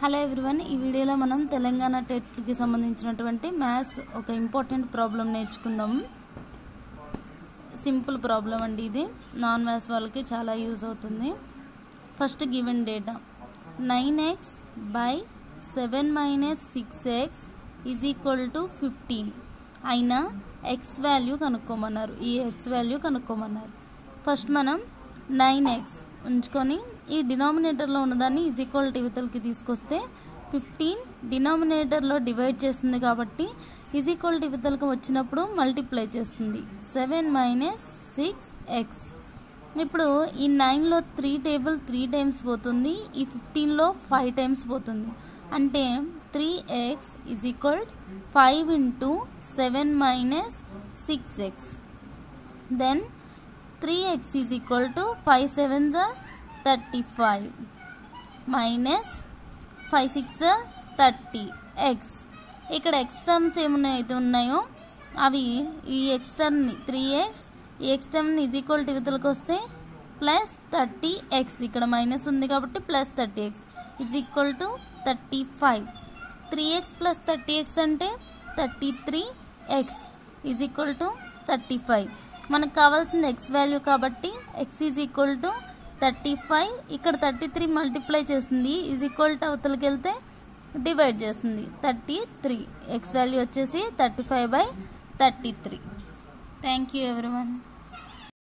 Hello everyone, ఈ వీడియోలో మనం తెలంగాణ టెట్ కి సంబంధించినటువంటి మ్యాథ్స్ ఒక ఇంపార్టెంట్ ప్రాబ్లం నేర్చుకుందాం. సింపుల్ ప్రాబ్లం అండి, ఇది నాన్ మ్యాథ్స్ వాళ్ళకి చాలా యూజ్ అవుతుంది. First given data 9x by 7 minus 6x is equal to 15 అయినా x వాల్యూ కనుక్కోమన్నారు. ఈ x వాల్యూ కనుక్కోమన్నారు. ఫస్ట్ మనం 9x ఉంచుకొని ఈ డినామినేటర్లో ఉన్నదాన్ని ఈజ్ ఈక్వల్ టు ఇవతలకి తీసుకొస్తే 15 డినామినేటర్లో డివైడ్ చేస్తుంది కాబట్టి ఈజ్ ఈక్వల్ టు ఇవతలకి వచ్చినప్పుడు మల్టిప్లై చేస్తుంది. 7 minus 6x. ఇప్పుడు ఈ 9లో 3 టేబుల్ 3 టైమ్స్ పోతుంది, ఈ 15లో 5 టైమ్స్ పోతుంది. అంటే 3x is equal 5 into 7 minus 6x. then 3x is equal to 5 7s are 35 minus 5 6 are 30 x. ఇక్కడ x టర్మ్స్ ఏమున్నాయితే ఉన్నాయో అవి ఈ x టర్మ్ని 3x, ఈ x టర్మ్ని ఈజ్ ఈక్వల్ టు ఇవతలకు వస్తే ప్లస్ 30x, ఇక్కడ మైనస్ ఉంది కాబట్టి plus 30x is equal to 35. 3x plus 30x అంటే 33x ఈజ్ ఈక్వల్ టు 35. మనకు కావాల్సింది x వాల్యూ కాబట్టి x ఈజ్ ఈక్వల్ టు 35. ఇక్కడ 33 మల్టిప్లై చేస్తుంది, ఈజ్ ఈక్వల్ టు అవతలకి వెళ్తే డివైడ్ చేస్తుంది 33. x వాల్యూ వచ్చేసి 35/33. Thank you everyone.